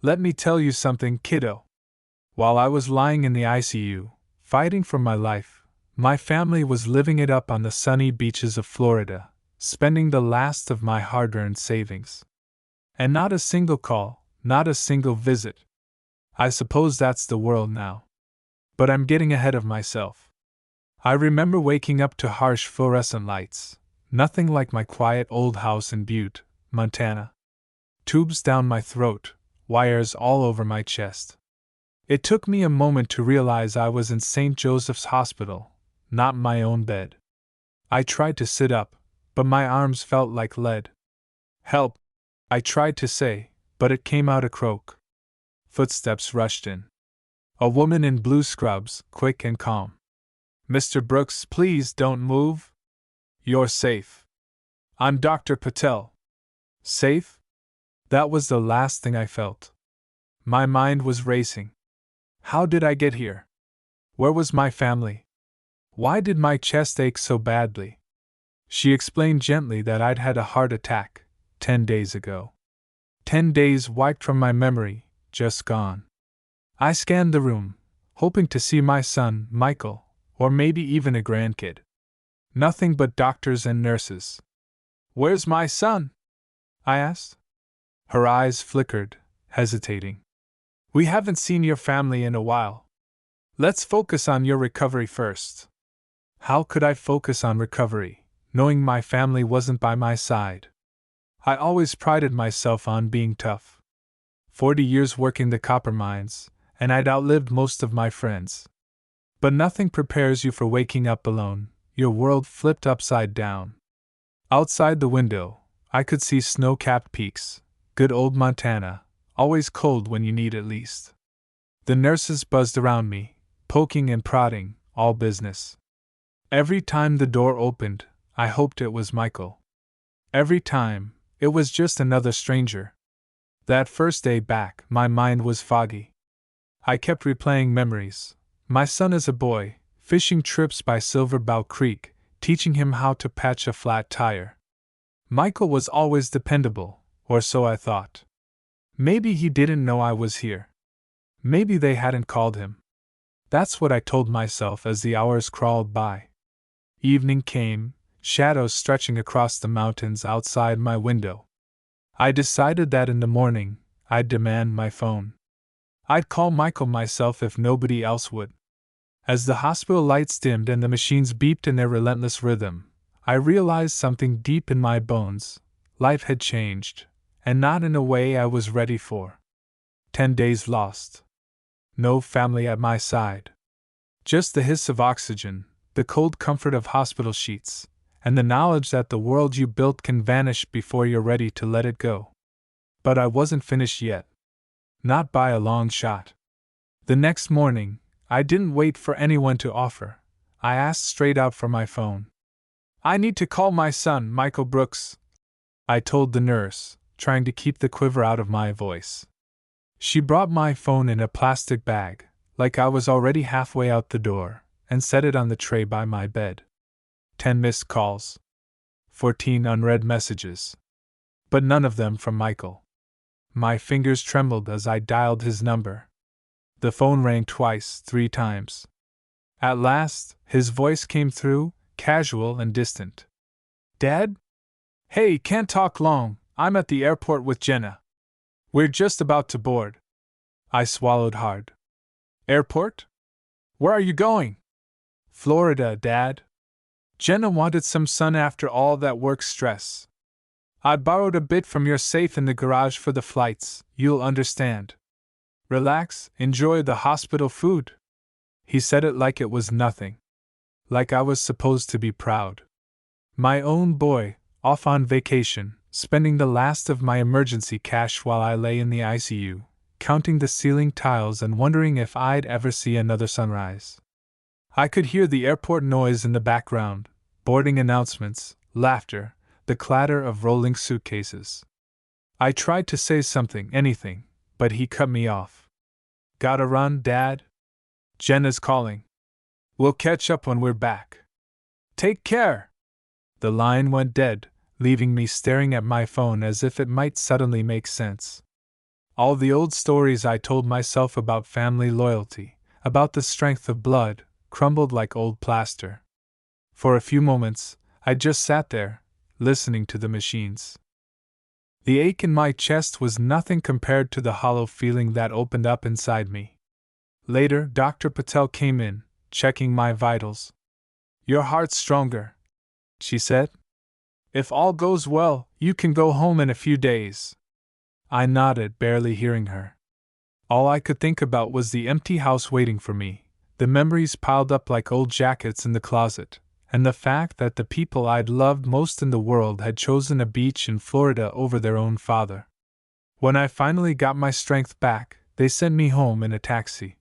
Let me tell you something, kiddo. While I was lying in the ICU, fighting for my life, my family was living it up on the sunny beaches of Florida, spending the last of my hard-earned savings. And not a single call, not a single visit. I suppose that's the world now. But I'm getting ahead of myself. I remember waking up to harsh fluorescent lights, nothing like my quiet old house in Butte, Montana. Tubes down my throat, wires all over my chest. It took me a moment to realize I was in St. Joseph's Hospital, not my own bed. I tried to sit up, but my arms felt like lead. Help! I tried to say, but it came out a croak. Footsteps rushed in. A woman in blue scrubs, quick and calm. Mr. Brooks, please don't move. You're safe. I'm Dr. Patel. Safe? That was the last thing I felt. My mind was racing. How did I get here? Where was my family? Why did my chest ache so badly? She explained gently that I'd had a heart attack 10 days ago. 10 days wiped from my memory, just gone. I scanned the room, hoping to see my son, Michael, or maybe even a grandkid. Nothing but doctors and nurses. Where's my son? I asked. Her eyes flickered, hesitating. We haven't seen your family in a while. Let's focus on your recovery first. How could I focus on recovery, knowing my family wasn't by my side? I always prided myself on being tough. 40 years working the copper mines, and I'd outlived most of my friends. But nothing prepares you for waking up alone, your world flipped upside down. Outside the window, I could see snow-capped peaks, good old Montana, always cold when you need it least. The nurses buzzed around me, poking and prodding, all business. Every time the door opened, I hoped it was Michael. Every time, it was just another stranger. That first day back, my mind was foggy. I kept replaying memories. My son as a boy, fishing trips by Silver Bow Creek, teaching him how to patch a flat tire. Michael was always dependable, or so I thought. Maybe he didn't know I was here. Maybe they hadn't called him. That's what I told myself as the hours crawled by. Evening came, shadows stretching across the mountains outside my window. I decided that in the morning, I'd demand my phone. I'd call Michael myself if nobody else would. As the hospital lights dimmed and the machines beeped in their relentless rhythm, I realized something deep in my bones. Life had changed, and not in a way I was ready for. 10 days lost. No family at my side. Just the hiss of oxygen, the cold comfort of hospital sheets, and the knowledge that the world you built can vanish before you're ready to let it go. But I wasn't finished yet. Not by a long shot. The next morning, I didn't wait for anyone to offer. I asked straight out for my phone. I need to call my son, Michael Brooks, I told the nurse, trying to keep the quiver out of my voice. She brought my phone in a plastic bag, like I was already halfway out the door, and set it on the tray by my bed. 10 missed calls. 14 unread messages. But none of them from Michael. My fingers trembled as I dialed his number. The phone rang twice, 3 times. At last, his voice came through, casual and distant. Dad? Hey, can't talk long, I'm at the airport with Jenna. We're just about to board. I swallowed hard. Airport? Where are you going? Florida, Dad. Jenna wanted some sun after all that work stress. I borrowed a bit from your safe in the garage for the flights, you'll understand. Relax, enjoy the hospital food. He said it like it was nothing. Like I was supposed to be proud. My own boy, off on vacation, spending the last of my emergency cash while I lay in the ICU, counting the ceiling tiles and wondering if I'd ever see another sunrise. I could hear the airport noise in the background, boarding announcements, laughter, the clatter of rolling suitcases. I tried to say something, anything, but he cut me off. Gotta run, Dad? Jenna's calling. We'll catch up when we're back. Take care! The line went dead, leaving me staring at my phone as if it might suddenly make sense. All the old stories I told myself about family loyalty, about the strength of blood, crumbled like old plaster. For a few moments, I just sat there, listening to the machines. The ache in my chest was nothing compared to the hollow feeling that opened up inside me. Later, Dr. Patel came in, checking my vitals. "Your heart's stronger," she said. "If all goes well, you can go home in a few days." I nodded, barely hearing her. All I could think about was the empty house waiting for me, the memories piled up like old jackets in the closet, and the fact that the people I'd loved most in the world had chosen a beach in Florida over their own father. When I finally got my strength back, they sent me home in a taxi.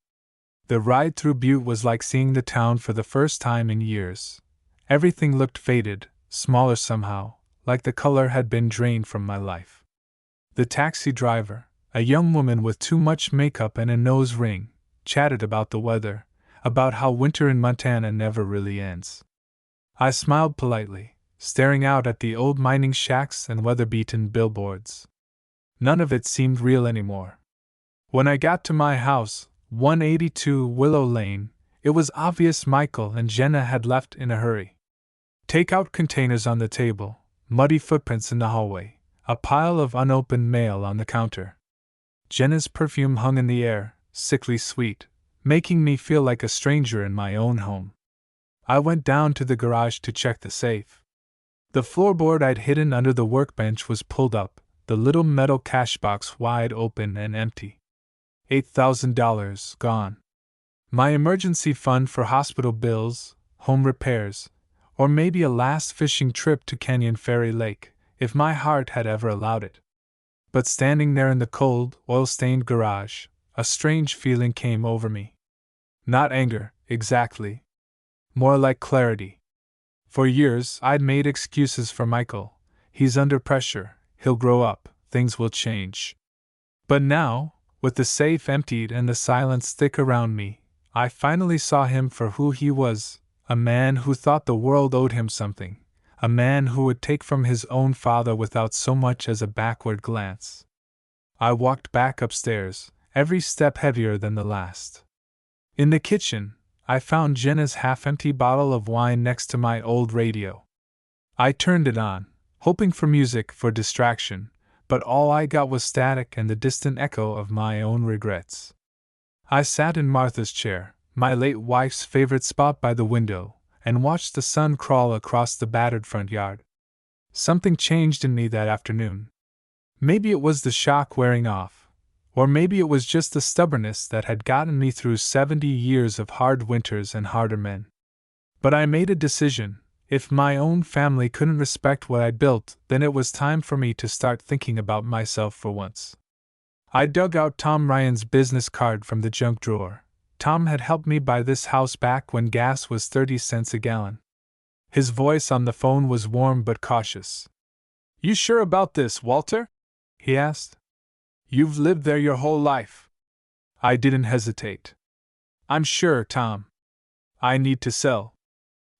The ride through Butte was like seeing the town for the first time in years. Everything looked faded, smaller somehow, like the color had been drained from my life. The taxi driver, a young woman with too much makeup and a nose ring, chatted about the weather, about how winter in Montana never really ends. I smiled politely, staring out at the old mining shacks and weather-beaten billboards. None of it seemed real anymore. When I got to my house, 182 Willow Lane, it was obvious Michael and Jenna had left in a hurry. Takeout containers on the table, muddy footprints in the hallway, a pile of unopened mail on the counter. Jenna's perfume hung in the air, sickly sweet, making me feel like a stranger in my own home. I went down to the garage to check the safe. The floorboard I'd hidden under the workbench was pulled up, the little metal cash box wide open and empty. $8,000 gone. My emergency fund for hospital bills, home repairs, or maybe a last fishing trip to Canyon Ferry Lake, if my heart had ever allowed it. But standing there in the cold, oil-stained garage, a strange feeling came over me. Not anger, exactly. More like clarity. For years, I'd made excuses for Michael. He's under pressure, he'll grow up, things will change. But now, with the safe emptied and the silence thick around me, I finally saw him for who he was, a man who thought the world owed him something, a man who would take from his own father without so much as a backward glance. I walked back upstairs, every step heavier than the last. In the kitchen, I found Jenna's half-empty bottle of wine next to my old radio. I turned it on, hoping for music for distraction, but all I got was static and the distant echo of my own regrets. I sat in Martha's chair, my late wife's favorite spot by the window, and watched the sun crawl across the battered front yard. Something changed in me that afternoon. Maybe it was the shock wearing off, or maybe it was just the stubbornness that had gotten me through 70 years of hard winters and harder men. But I made a decision. If my own family couldn't respect what I built, then it was time for me to start thinking about myself for once. I dug out Tom Ryan's business card from the junk drawer. Tom had helped me buy this house back when gas was 30 cents a gallon. His voice on the phone was warm but cautious. "You sure about this, Walter?" he asked. "You've lived there your whole life." I didn't hesitate. "I'm sure, Tom. I need to sell.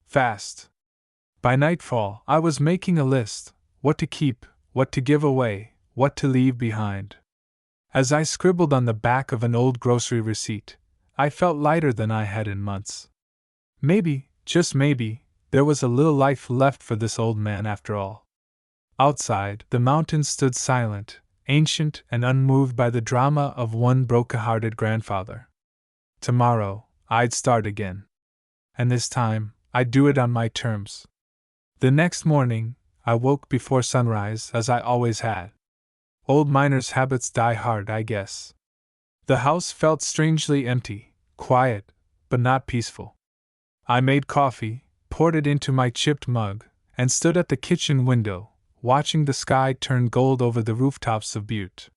Fast." By nightfall, I was making a list: what to keep, what to give away, what to leave behind. As I scribbled on the back of an old grocery receipt, I felt lighter than I had in months. Maybe, just maybe, there was a little life left for this old man after all. Outside, the mountains stood silent, ancient and unmoved by the drama of one broken-hearted grandfather. Tomorrow, I'd start again. And this time, I'd do it on my terms. The next morning, I woke before sunrise, as I always had. Old miners' habits die hard, I guess. The house felt strangely empty, quiet, but not peaceful. I made coffee, poured it into my chipped mug, and stood at the kitchen window, watching the sky turn gold over the rooftops of Butte.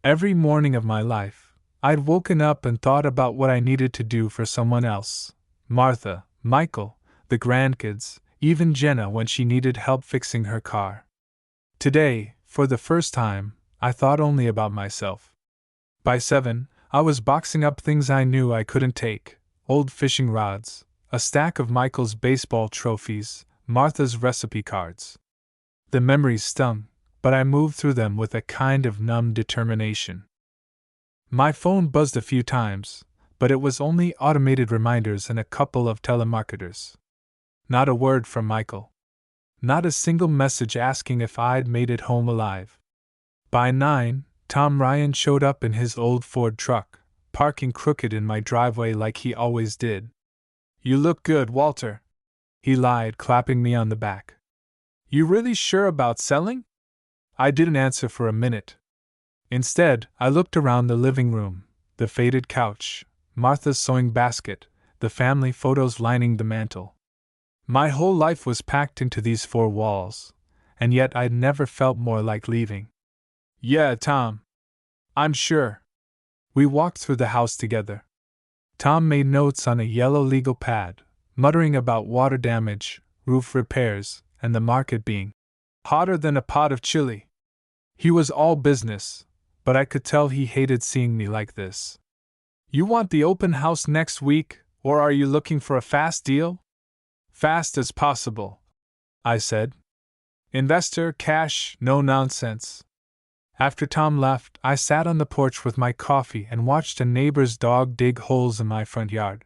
Every morning of my life, I'd woken up and thought about what I needed to do for someone else: Martha, Michael, the grandkids, even Jenna when she needed help fixing her car. Today, for the first time, I thought only about myself. By 7, I was boxing up things I knew I couldn't take: old fishing rods, a stack of Michael's baseball trophies, Martha's recipe cards. The memories stung, but I moved through them with a kind of numb determination. My phone buzzed a few times, but it was only automated reminders and a couple of telemarketers. Not a word from Michael. Not a single message asking if I'd made it home alive. By 9, Tom Ryan showed up in his old Ford truck, parking crooked in my driveway like he always did. "You look good, Walter," he lied, clapping me on the back. "You really sure about selling?" I didn't answer for a minute. Instead, I looked around the living room, the faded couch, Martha's sewing basket, the family photos lining the mantel. My whole life was packed into these four walls, and yet I'd never felt more like leaving. "Yeah, Tom. I'm sure." We walked through the house together. Tom made notes on a yellow legal pad, muttering about water damage, roof repairs, and the market being hotter than a pot of chili. He was all business, but I could tell he hated seeing me like this. "You want the open house next week, or are you looking for a fast deal?" "Fast as possible," I said. "Investor, cash, no nonsense." After Tom left, I sat on the porch with my coffee and watched a neighbor's dog dig holes in my front yard.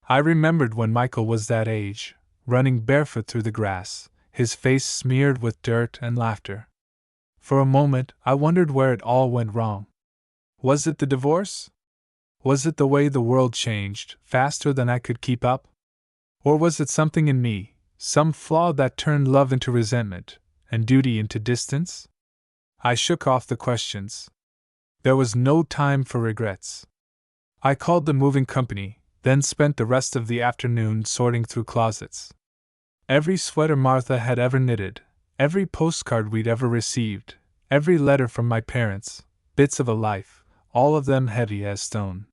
I remembered when Michael was that age, running barefoot through the grass, his face smeared with dirt and laughter. For a moment, I wondered where it all went wrong. Was it the divorce? Was it the way the world changed, faster than I could keep up? Or was it something in me, some flaw that turned love into resentment, and duty into distance? I shook off the questions. There was no time for regrets. I called the moving company, then spent the rest of the afternoon sorting through closets. Every sweater Martha had ever knitted, every postcard we'd ever received, every letter from my parents, bits of a life, all of them heavy as stone.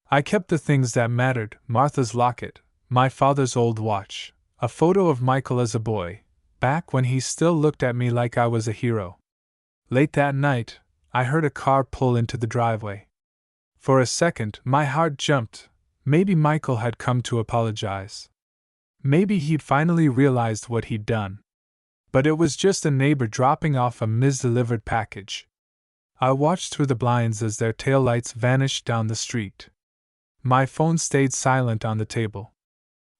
I kept the things that mattered: Martha's locket, my father's old watch, a photo of Michael as a boy, back when he still looked at me like I was a hero. Late that night, I heard a car pull into the driveway. For a second, my heart jumped. Maybe Michael had come to apologize. Maybe he'd finally realized what he'd done. But it was just a neighbor dropping off a misdelivered package. I watched through the blinds as their taillights vanished down the street. My phone stayed silent on the table.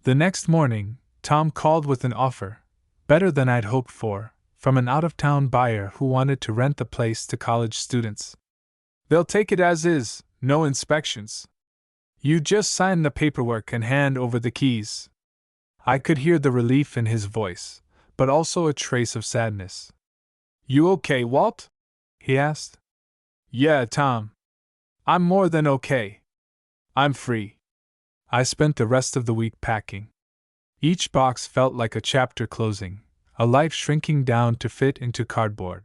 The next morning, Tom called with an offer, better than I'd hoped for, from an out-of-town buyer who wanted to rent the place to college students. "They'll take it as is, no inspections. You just sign the paperwork and hand over the keys." I could hear the relief in his voice, but also a trace of sadness. "You okay, Walt?" he asked. "Yeah, Tom. I'm more than okay. I'm free." I spent the rest of the week packing. Each box felt like a chapter closing, a life shrinking down to fit into cardboard.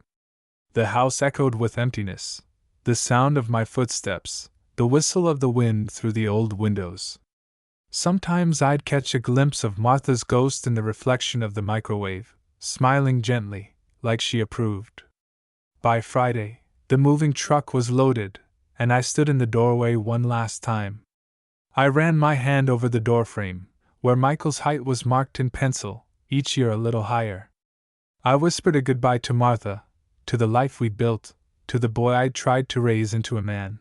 The house echoed with emptiness, the sound of my footsteps, the whistle of the wind through the old windows. Sometimes I'd catch a glimpse of Martha's ghost in the reflection of the microwave, smiling gently, like she approved. By Friday, the moving truck was loaded, and I stood in the doorway one last time. I ran my hand over the doorframe, where Michael's height was marked in pencil, each year a little higher. I whispered a goodbye to Martha, to the life we'd built, to the boy I'd tried to raise into a man.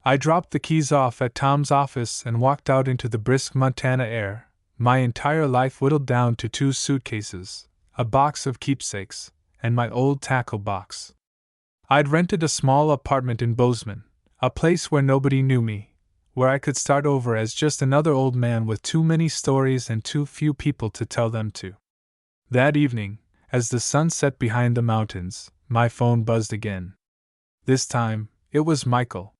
I dropped the keys off at Tom's office and walked out into the brisk Montana air, my entire life whittled down to 2 suitcases, a box of keepsakes, and my old tackle box. I'd rented a small apartment in Bozeman, a place where nobody knew me, where I could start over as just another old man with too many stories and too few people to tell them to. That evening, as the sun set behind the mountains, my phone buzzed again. This time, it was Michael.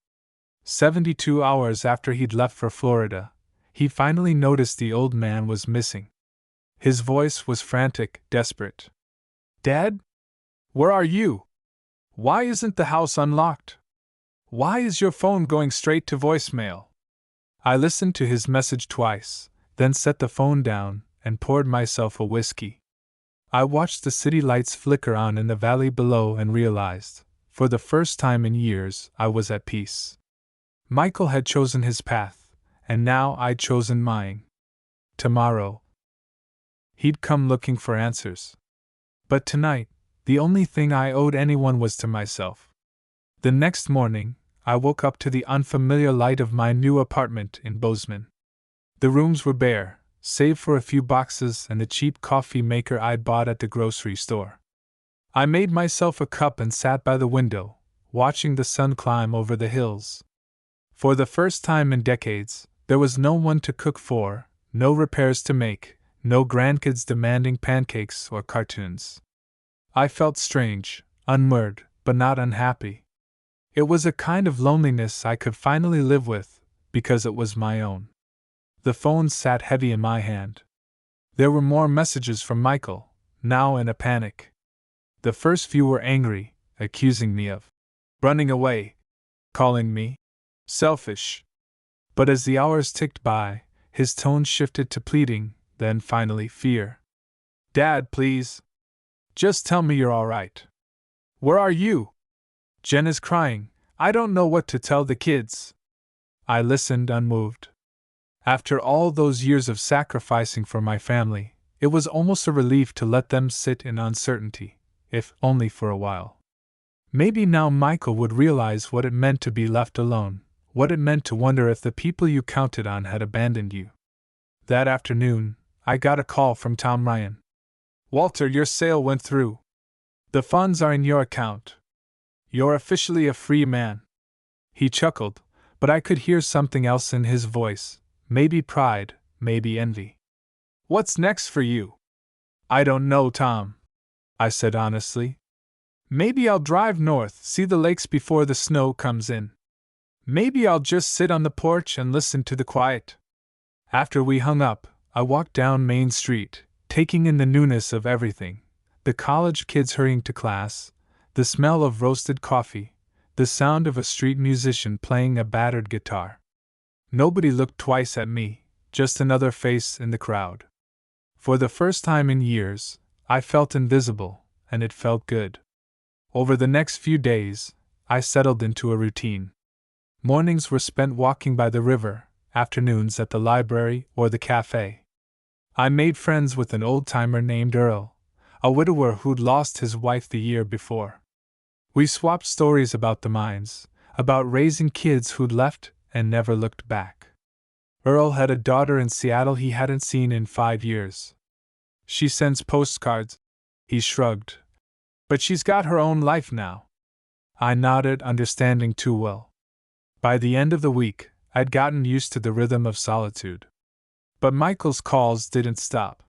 72 hours after he'd left for Florida, he finally noticed the old man was missing. His voice was frantic, desperate. "Dad? Where are you? Why isn't the house unlocked? Why is your phone going straight to voicemail?" I listened to his message twice, then set the phone down and poured myself a whiskey. I watched the city lights flicker on in the valley below and realized, for the first time in years, I was at peace. Michael had chosen his path, and now I'd chosen mine. Tomorrow, he'd come looking for answers. But tonight, the only thing I owed anyone was to myself. The next morning, I woke up to the unfamiliar light of my new apartment in Bozeman. The rooms were bare, save for a few boxes and the cheap coffee maker I'd bought at the grocery store. I made myself a cup and sat by the window, watching the sun climb over the hills. For the first time in decades, there was no one to cook for, no repairs to make, no grandkids demanding pancakes or cartoons. I felt strange, unmoored, but not unhappy. It was a kind of loneliness I could finally live with, because it was my own. The phone sat heavy in my hand. There were more messages from Michael, now in a panic. The first few were angry, accusing me of running away, calling me selfish. But as the hours ticked by, his tone shifted to pleading, then finally fear. "Dad, please. Just tell me you're all right. Where are you? Jen is crying. I don't know what to tell the kids." I listened unmoved. After all those years of sacrificing for my family, it was almost a relief to let them sit in uncertainty, if only for a while. Maybe now Michael would realize what it meant to be left alone, what it meant to wonder if the people you counted on had abandoned you. That afternoon, I got a call from Tom Ryan. "Walter, your sale went through. The funds are in your account. You're officially a free man." He chuckled, but I could hear something else in his voice, maybe pride, maybe envy. "What's next for you?" "I don't know, Tom," I said honestly. "Maybe I'll drive north, see the lakes before the snow comes in. Maybe I'll just sit on the porch and listen to the quiet." After we hung up, I walked down Main Street, taking in the newness of everything: the college kids hurrying to class, the smell of roasted coffee, the sound of a street musician playing a battered guitar. Nobody looked twice at me, just another face in the crowd. For the first time in years, I felt invisible, and it felt good. Over the next few days, I settled into a routine. Mornings were spent walking by the river, afternoons at the library or the cafe. I made friends with an old-timer named Earl, a widower who'd lost his wife the year before. We swapped stories about the mines, about raising kids who'd left and never looked back. Earl had a daughter in Seattle he hadn't seen in 5 years. "She sends postcards," he shrugged. "But she's got her own life now." I nodded, understanding too well. By the end of the week, I'd gotten used to the rhythm of solitude. But Michael's calls didn't stop.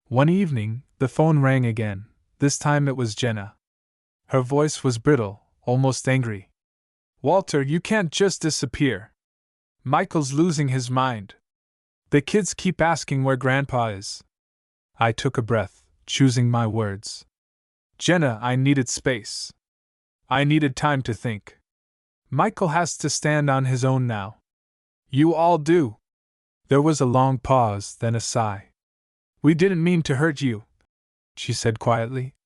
One evening, the phone rang again. This time it was Jenna. Her voice was brittle, almost angry. "Walter, you can't just disappear. Michael's losing his mind. The kids keep asking where Grandpa is." I took a breath, choosing my words. "Jenna, I needed space. I needed time to think. Michael has to stand on his own now. You all do." There was a long pause, then a sigh. "We didn't mean to hurt you," she said quietly.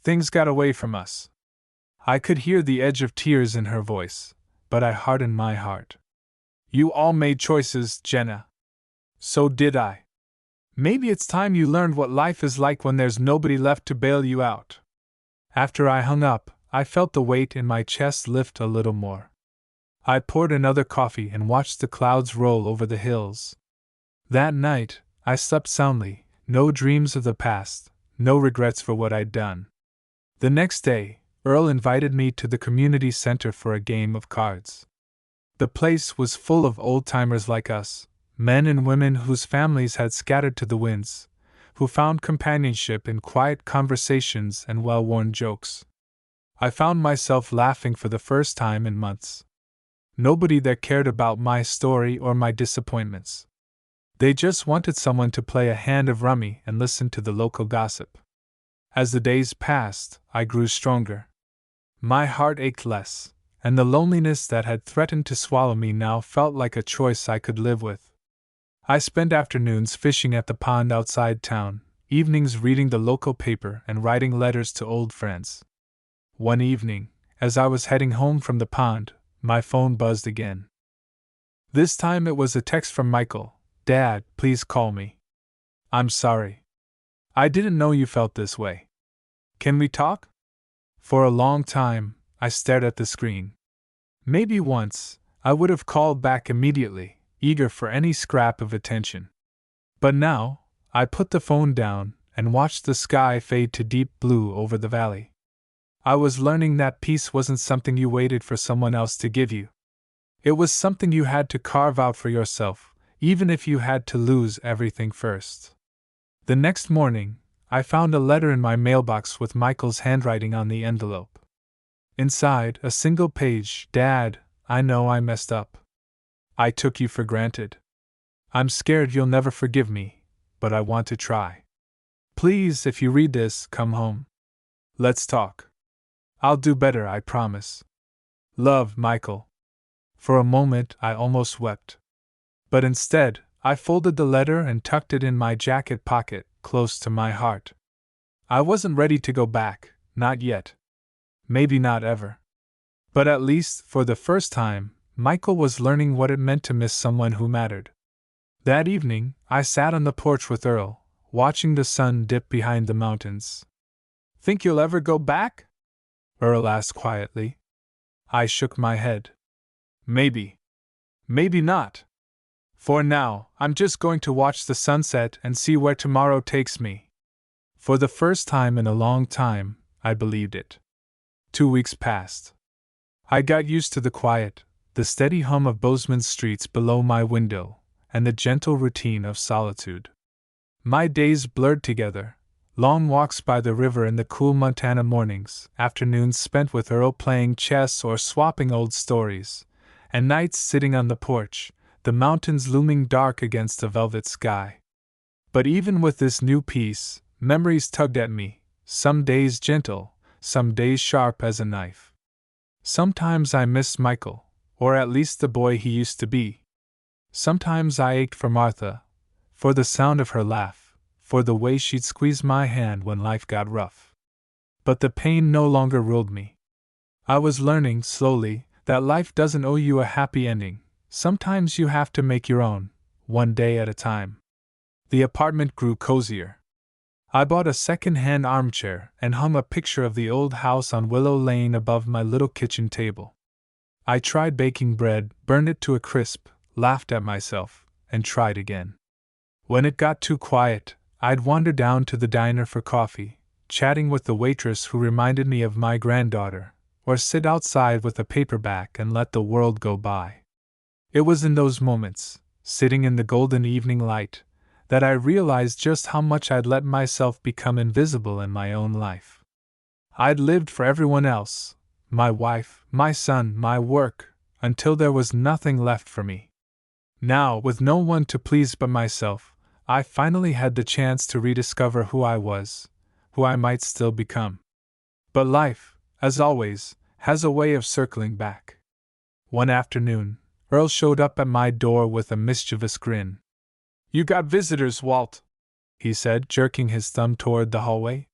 Things got away from us." I could hear the edge of tears in her voice, but I hardened my heart. "You all made choices, Jenna. So did I. Maybe it's time you learned what life is like when there's nobody left to bail you out." After I hung up, I felt the weight in my chest lift a little more. I poured another coffee and watched the clouds roll over the hills. That night, I slept soundly, no dreams of the past, no regrets for what I'd done. The next day, Earl invited me to the community center for a game of cards. The place was full of old-timers like us, men and women whose families had scattered to the winds, who found companionship in quiet conversations and well-worn jokes. I found myself laughing for the first time in months. Nobody there cared about my story or my disappointments. They just wanted someone to play a hand of rummy and listen to the local gossip. As the days passed, I grew stronger. My heart ached less, and the loneliness that had threatened to swallow me now felt like a choice I could live with. I spent afternoons fishing at the pond outside town, evenings reading the local paper and writing letters to old friends. One evening, as I was heading home from the pond, my phone buzzed again. This time it was a text from Michael. "Dad, please call me. I'm sorry. I didn't know you felt this way. Can we talk?" For a long time, I stared at the screen. Maybe once, I would have called back immediately, eager for any scrap of attention. But now, I put the phone down and watched the sky fade to deep blue over the valley. I was learning that peace wasn't something you waited for someone else to give you. It was something you had to carve out for yourself, even if you had to lose everything first. The next morning, I found a letter in my mailbox with Michael's handwriting on the envelope. Inside, a single page: Dad, I know I messed up. I took you for granted. I'm scared you'll never forgive me, but I want to try. Please, if you read this, come home. Let's talk. I'll do better, I promise. Love, Michael. For a moment, I almost wept. But instead, I folded the letter and tucked it in my jacket pocket, close to my heart. I wasn't ready to go back, not yet. Maybe not ever. But at least, for the first time, Michael was learning what it meant to miss someone who mattered. That evening, I sat on the porch with Earl, watching the sun dip behind the mountains. Think you'll ever go back? Earl asked quietly. I shook my head. Maybe. Maybe not. For now, I'm just going to watch the sunset and see where tomorrow takes me. For the first time in a long time, I believed it. 2 weeks passed. I got used to the quiet, the steady hum of Bozeman's streets below my window, and the gentle routine of solitude. My days blurred together, long walks by the river in the cool Montana mornings, afternoons spent with Earl playing chess or swapping old stories, and nights sitting on the porch, the mountains looming dark against the velvet sky. But even with this new peace, memories tugged at me, some days gentle, some days sharp as a knife. Sometimes I missed Michael, or at least the boy he used to be. Sometimes I ached for Martha, for the sound of her laugh, for the way she'd squeeze my hand when life got rough. But the pain no longer ruled me. I was learning, slowly, that life doesn't owe you a happy ending. Sometimes you have to make your own, one day at a time. The apartment grew cozier. I bought a second-hand armchair and hung a picture of the old house on Willow Lane above my little kitchen table. I tried baking bread, burned it to a crisp, laughed at myself, and tried again. When it got too quiet, I'd wander down to the diner for coffee, chatting with the waitress who reminded me of my granddaughter, or sit outside with a paperback and let the world go by. It was in those moments, sitting in the golden evening light, that I realized just how much I'd let myself become invisible in my own life. I'd lived for everyone else, my wife, my son, my work, until there was nothing left for me. Now, with no one to please but myself, I finally had the chance to rediscover who I was, who I might still become. But life, as always, has a way of circling back. One afternoon, Earl showed up at my door with a mischievous grin. You got visitors, Walt, he said, jerking his thumb toward the hallway.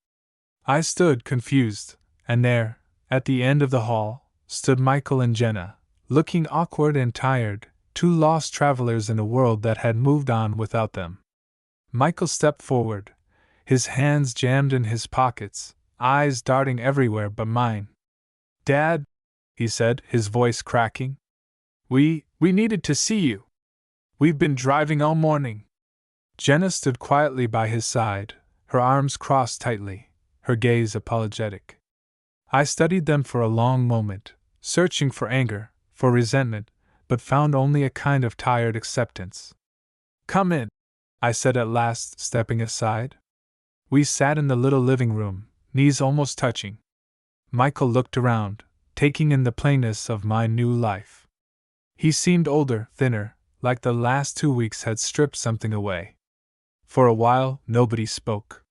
I stood confused, and there, at the end of the hall, stood Michael and Jenna, looking awkward and tired, two lost travelers in a world that had moved on without them. Michael stepped forward, his hands jammed in his pockets, eyes darting everywhere but mine. Dad, he said, his voice cracking. We needed to see you. We've been driving all morning. Jenna stood quietly by his side, her arms crossed tightly, her gaze apologetic. I studied them for a long moment, searching for anger, for resentment, but found only a kind of tired acceptance. Come in, I said at last, stepping aside. We sat in the little living room, knees almost touching. Michael looked around, taking in the plainness of my new life. He seemed older, thinner, like the last 2 weeks had stripped something away. For a while, nobody spoke.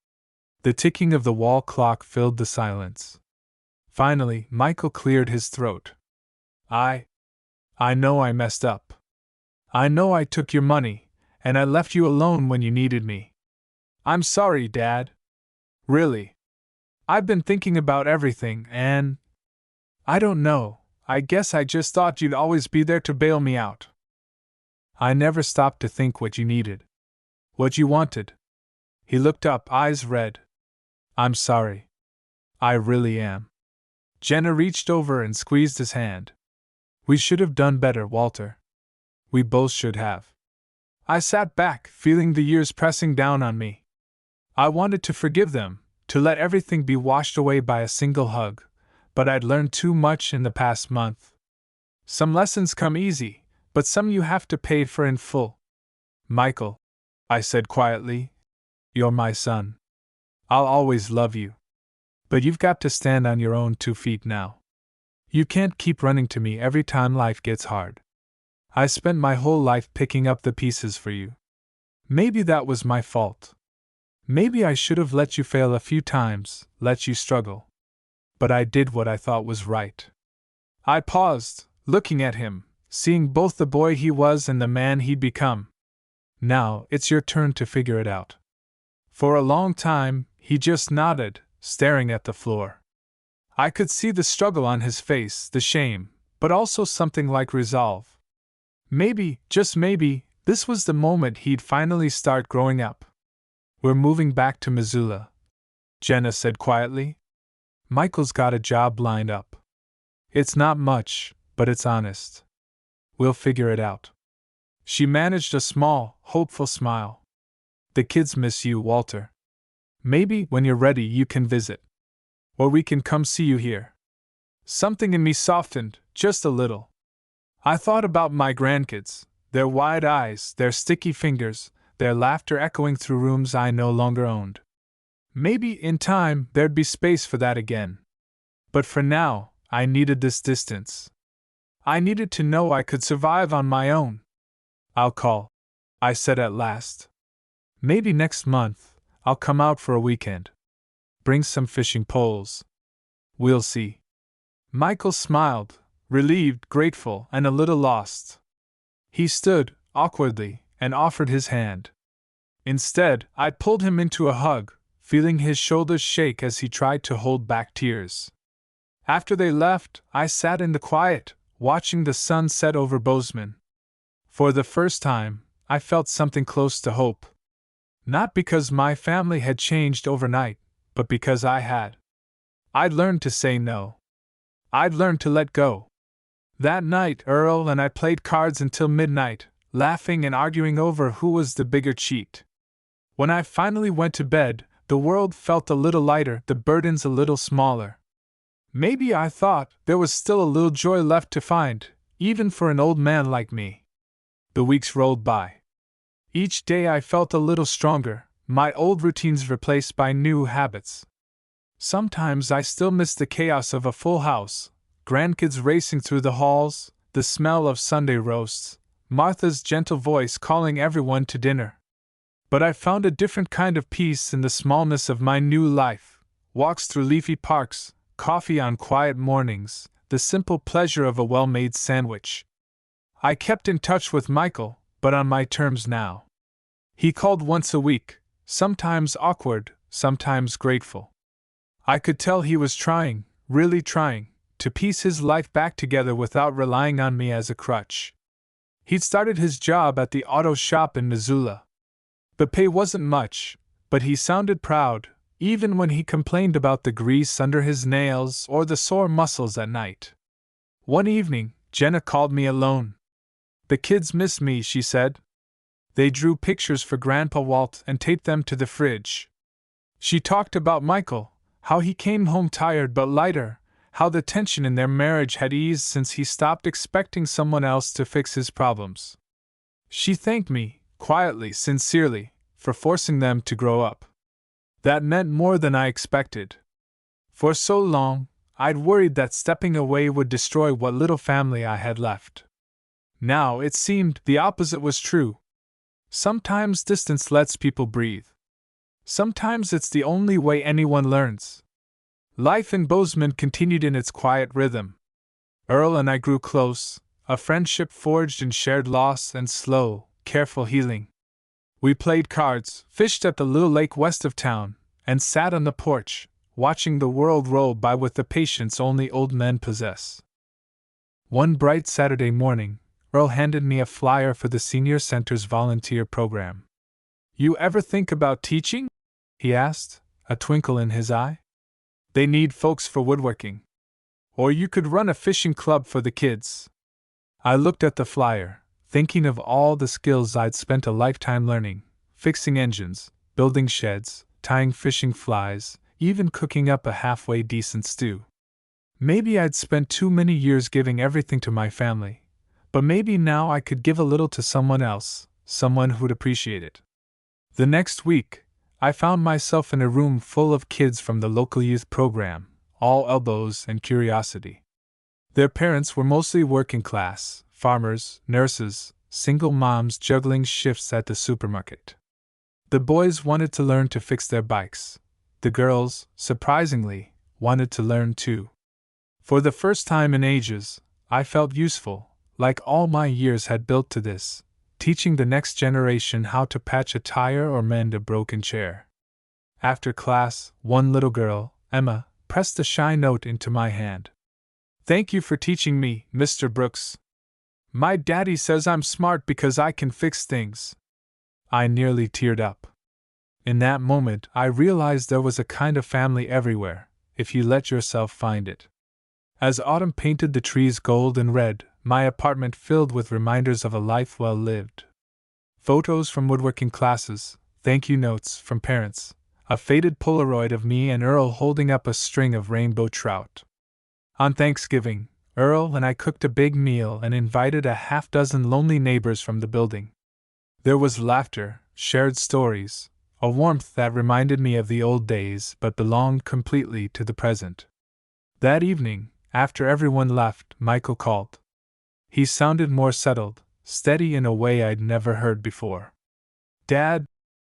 The ticking of the wall clock filled the silence. Finally, Michael cleared his throat. I know I messed up. I know I took your money, and I left you alone when you needed me. I'm sorry, Dad. Really. I've been thinking about everything, and I don't know, I guess I just thought you'd always be there to bail me out. I never stopped to think what you needed. What you wanted. He looked up, eyes red. I'm sorry. I really am. Jenna reached over and squeezed his hand. We should have done better, Walter. We both should have. I sat back, feeling the years pressing down on me. I wanted to forgive them, to let everything be washed away by a single hug, but I'd learned too much in the past month. Some lessons come easy, but some you have to pay for in full. Michael, I said quietly, you're my son. I'll always love you. But you've got to stand on your own 2 feet now. You can't keep running to me every time life gets hard. I spent my whole life picking up the pieces for you. Maybe that was my fault. Maybe I should have let you fail a few times, let you struggle. But I did what I thought was right. I paused, looking at him, seeing both the boy he was and the man he'd become. Now, it's your turn to figure it out. For a long time, he just nodded, staring at the floor. I could see the struggle on his face, the shame, but also something like resolve. Maybe, just maybe, this was the moment he'd finally start growing up. We're moving back to Missoula, Jenna said quietly. Michael's got a job lined up. It's not much, but it's honest. We'll figure it out. She managed a small, hopeful smile. The kids miss you, Walter. Maybe, when you're ready, you can visit. Or we can come see you here. Something in me softened, just a little. I thought about my grandkids, their wide eyes, their sticky fingers, their laughter echoing through rooms I no longer owned. Maybe, in time, there'd be space for that again. But for now, I needed this distance. I needed to know I could survive on my own. I'll call, I said at last. Maybe next month, I'll come out for a weekend. Bring some fishing poles. We'll see. Michael smiled, relieved, grateful, and a little lost. He stood, awkwardly, and offered his hand. Instead, I pulled him into a hug, feeling his shoulders shake as he tried to hold back tears. After they left, I sat in the quiet, watching the sun set over Bozeman. For the first time, I felt something close to hope. Not because my family had changed overnight, but because I had. I'd learned to say no. I'd learned to let go. That night, Earl and I played cards until midnight, laughing and arguing over who was the bigger cheat. When I finally went to bed, the world felt a little lighter, the burdens a little smaller. Maybe I thought there was still a little joy left to find, even for an old man like me. The weeks rolled by. Each day I felt a little stronger, my old routines replaced by new habits. Sometimes I still missed the chaos of a full house, grandkids racing through the halls, the smell of Sunday roasts, Martha's gentle voice calling everyone to dinner. But I found a different kind of peace in the smallness of my new life: walks through leafy parks, coffee on quiet mornings, the simple pleasure of a well-made sandwich. I kept in touch with Michael, but on my terms now. He called once a week, sometimes awkward, sometimes grateful. I could tell he was trying, really trying, to piece his life back together without relying on me as a crutch. He'd started his job at the auto shop in Missoula. The pay wasn't much, but he sounded proud, even when he complained about the grease under his nails or the sore muscles at night. One evening, Jenna called me alone. The kids miss me, she said. They drew pictures for Grandpa Walt and taped them to the fridge. She talked about Michael, how he came home tired but lighter, how the tension in their marriage had eased since he stopped expecting someone else to fix his problems. She thanked me, quietly, sincerely, for forcing them to grow up. That meant more than I expected. For so long, I'd worried that stepping away would destroy what little family I had left. Now it seemed the opposite was true. Sometimes distance lets people breathe. Sometimes it's the only way anyone learns. Life in Bozeman continued in its quiet rhythm. Earl and I grew close, a friendship forged in shared loss and slow, careful healing. We played cards, fished at the little lake west of town, and sat on the porch, watching the world roll by with the patience only old men possess. One bright Saturday morning, Earl handed me a flyer for the Senior Center's volunteer program. "You ever think about teaching?" he asked, a twinkle in his eye. "They need folks for woodworking. Or you could run a fishing club for the kids. I looked at the flyer, thinking of all the skills I'd spent a lifetime learning: fixing engines, building sheds, tying fishing flies, even cooking up a halfway decent stew. Maybe I'd spent too many years giving everything to my family, but maybe now I could give a little to someone else, someone who'd appreciate it. The next week, I found myself in a room full of kids from the local youth program, all elbows and curiosity. Their parents were mostly working class, farmers, nurses, single moms juggling shifts at the supermarket. The boys wanted to learn to fix their bikes. The girls, surprisingly, wanted to learn too. For the first time in ages, I felt useful, like all my years had built to this, teaching the next generation how to patch a tire or mend a broken chair. After class, one little girl, Emma, pressed a shy note into my hand. "Thank you for teaching me, Mr. Brooks. My daddy says I'm smart because I can fix things." I nearly teared up. In that moment, I realized there was a kind of family everywhere, if you let yourself find it. As autumn painted the trees gold and red, my apartment filled with reminders of a life well lived. Photos from woodworking classes, thank you notes from parents, a faded Polaroid of me and Earl holding up a string of rainbow trout. On Thanksgiving, Earl and I cooked a big meal and invited a half-dozen lonely neighbors from the building. There was laughter, shared stories, a warmth that reminded me of the old days but belonged completely to the present. That evening, after everyone left, Michael called. He sounded more settled, steady in a way I'd never heard before. "Dad,"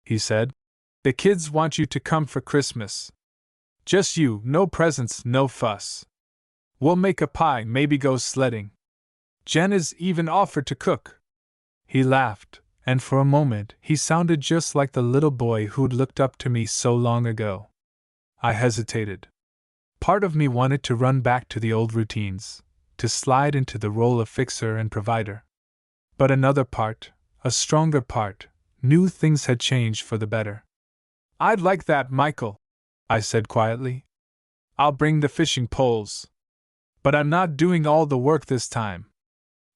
he said, "the kids want you to come for Christmas. Just you, no presents, no fuss. We'll make a pie, maybe go sledding. Jen has even offered to cook." He laughed, and for a moment he sounded just like the little boy who'd looked up to me so long ago. I hesitated. Part of me wanted to run back to the old routines, to slide into the role of fixer and provider. But another part, a stronger part, knew things had changed for the better. "I'd like that, Michael," I said quietly. "I'll bring the fishing poles. But I'm not doing all the work this time."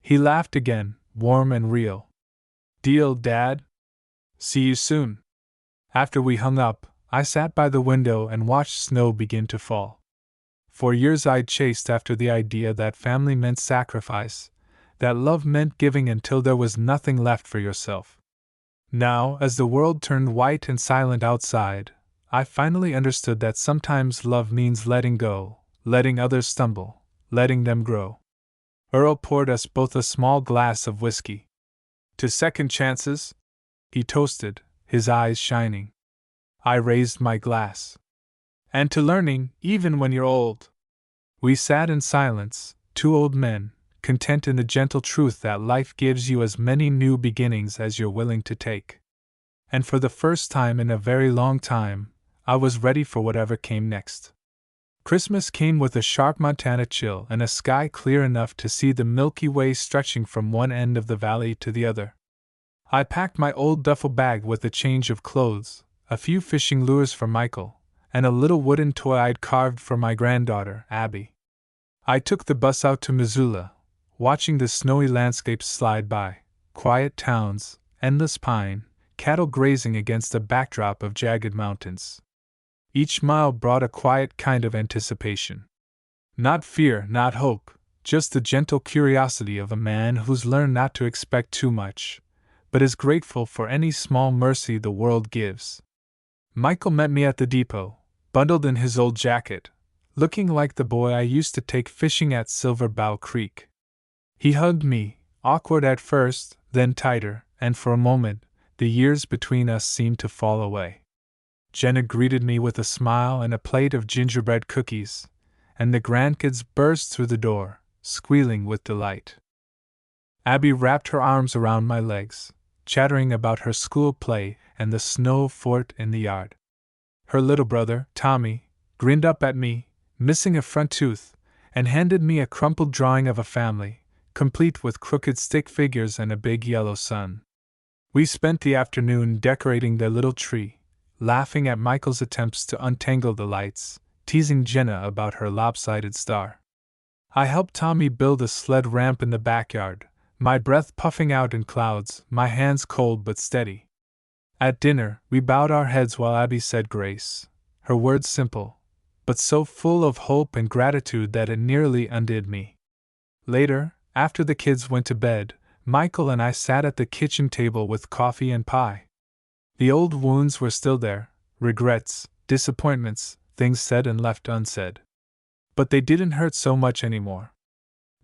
He laughed again, warm and real. "Deal, Dad? See you soon." After we hung up, I sat by the window and watched snow begin to fall. For years I'd chased after the idea that family meant sacrifice, that love meant giving until there was nothing left for yourself. Now, as the world turned white and silent outside, I finally understood that sometimes love means letting go, letting others stumble, letting them grow. Earl poured us both a small glass of whiskey. "To second chances?" he toasted, his eyes shining. I raised my glass. "And to learning, even when you're old." We sat in silence, two old men, content in the gentle truth that life gives you as many new beginnings as you're willing to take. And for the first time in a very long time, I was ready for whatever came next. Christmas came with a sharp Montana chill and a sky clear enough to see the Milky Way stretching from one end of the valley to the other. I packed my old duffel bag with a change of clothes, a few fishing lures for Michael, and a little wooden toy I'd carved for my granddaughter, Abby. I took the bus out to Missoula, watching the snowy landscapes slide by, quiet towns, endless pine, cattle grazing against a backdrop of jagged mountains. Each mile brought a quiet kind of anticipation. Not fear, not hope, just the gentle curiosity of a man who's learned not to expect too much, but is grateful for any small mercy the world gives. Michael met me at the depot, bundled in his old jacket, looking like the boy I used to take fishing at Silver Bow Creek. He hugged me, awkward at first, then tighter, and for a moment, the years between us seemed to fall away. Jenna greeted me with a smile and a plate of gingerbread cookies, and the grandkids burst through the door, squealing with delight. Abby wrapped her arms around my legs, chattering about her school play and the snow fort in the yard. Her little brother, Tommy, grinned up at me, missing a front tooth, and handed me a crumpled drawing of a family, complete with crooked stick figures and a big yellow sun. We spent the afternoon decorating their little tree, laughing at Michael's attempts to untangle the lights, teasing Jenna about her lopsided star. I helped Tommy build a sled ramp in the backyard, my breath puffing out in clouds, my hands cold but steady. At dinner, we bowed our heads while Abby said grace, her words simple, but so full of hope and gratitude that it nearly undid me. Later, after the kids went to bed, Michael and I sat at the kitchen table with coffee and pie. The old wounds were still there, regrets, disappointments, things said and left unsaid. But they didn't hurt so much anymore.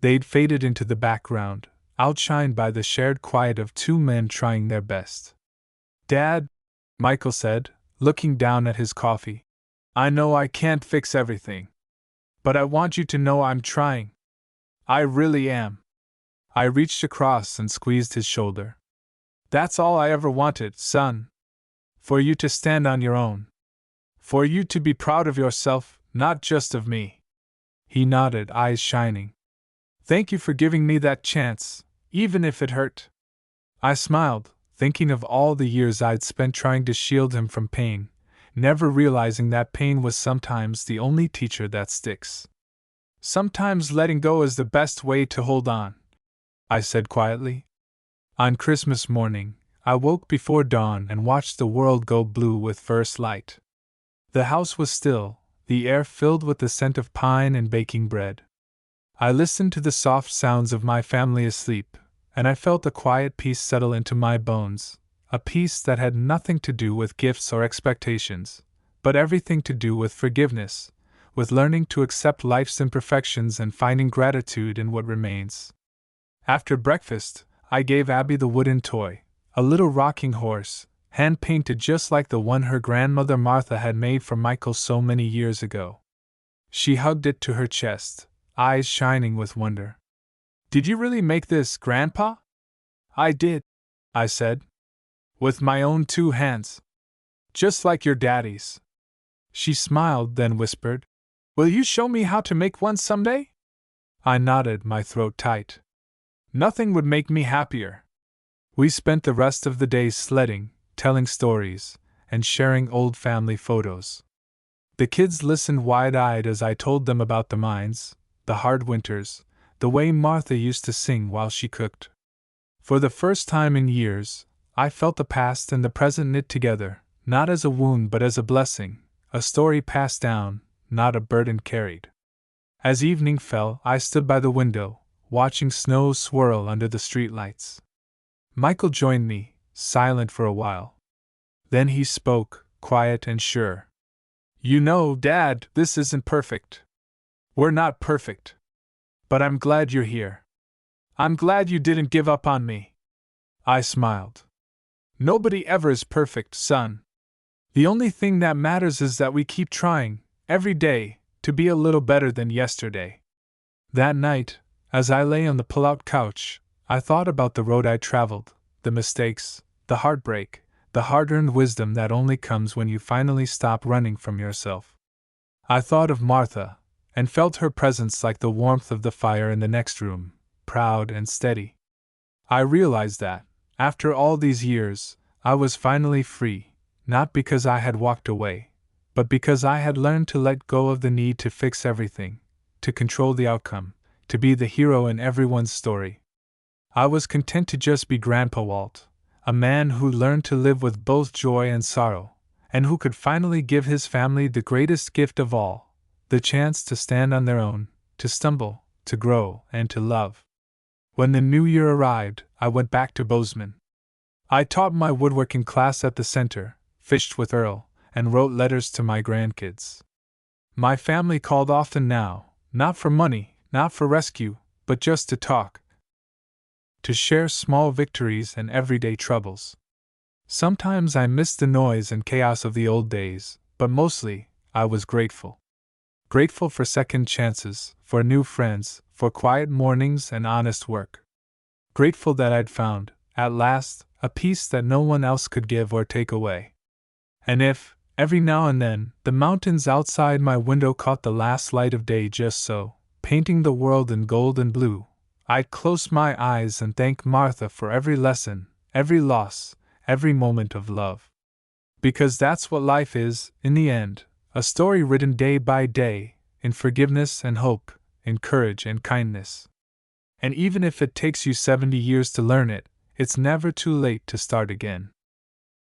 They'd faded into the background, outshined by the shared quiet of two men trying their best. "Dad," Michael said, looking down at his coffee, "I know I can't fix everything. But I want you to know I'm trying. I really am." I reached across and squeezed his shoulder. "That's all I ever wanted, son. For you to stand on your own. For you to be proud of yourself, not just of me." He nodded, eyes shining. "Thank you for giving me that chance, even if it hurt." I smiled, thinking of all the years I'd spent trying to shield him from pain, never realizing that pain was sometimes the only teacher that sticks. "Sometimes letting go is the best way to hold on," I said quietly. On Christmas morning, I woke before dawn and watched the world go blue with first light. The house was still, the air filled with the scent of pine and baking bread. I listened to the soft sounds of my family asleep, and I felt a quiet peace settle into my bones, a peace that had nothing to do with gifts or expectations, but everything to do with forgiveness, with learning to accept life's imperfections and finding gratitude in what remains. After breakfast, I gave Abby the wooden toy, a little rocking horse, hand-painted just like the one her grandmother Martha had made for Michael so many years ago. She hugged it to her chest, eyes shining with wonder. "Did you really make this, Grandpa?" "I did," I said. "With my own two hands. Just like your daddy's." She smiled, then whispered, "Will you show me how to make one someday?" I nodded, my throat tight. Nothing would make me happier. We spent the rest of the day sledding, telling stories, and sharing old family photos. The kids listened wide-eyed as I told them about the mines, the hard winters, the way Martha used to sing while she cooked. For the first time in years, I felt the past and the present knit together, not as a wound but as a blessing, a story passed down, not a burden carried. As evening fell, I stood by the window, watching snow swirl under the streetlights. Michael joined me, silent for a while. Then he spoke, quiet and sure. "You know, Dad, this isn't perfect. We're not perfect. But I'm glad you're here. I'm glad you didn't give up on me." I smiled. "Nobody ever is perfect, son. The only thing that matters is that we keep trying, every day, to be a little better than yesterday." That night, as I lay on the pull-out couch, I thought about the road I traveled, the mistakes, the heartbreak, the hard-earned wisdom that only comes when you finally stop running from yourself. I thought of Martha, and felt her presence like the warmth of the fire in the next room, proud and steady. I realized that, after all these years, I was finally free, not because I had walked away, but because I had learned to let go of the need to fix everything, to control the outcome, to be the hero in everyone's story. I was content to just be Grandpa Walt, a man who learned to live with both joy and sorrow, and who could finally give his family the greatest gift of all, the chance to stand on their own, to stumble, to grow, and to love. When the new year arrived, I went back to Bozeman. I taught my woodworking class at the center, fished with Earl, and wrote letters to my grandkids. My family called often now, not for money, not for rescue, but just to talk, to share small victories and everyday troubles. Sometimes I missed the noise and chaos of the old days, but mostly, I was grateful. Grateful for second chances, for new friends, for quiet mornings and honest work. Grateful that I'd found, at last, a peace that no one else could give or take away. And if, every now and then, the mountains outside my window caught the last light of day just so, painting the world in gold and blue, I'd close my eyes and thank Martha for every lesson, every loss, every moment of love. Because that's what life is, in the end, a story written day by day, in forgiveness and hope, in courage and kindness. And even if it takes you 70 years to learn it, it's never too late to start again.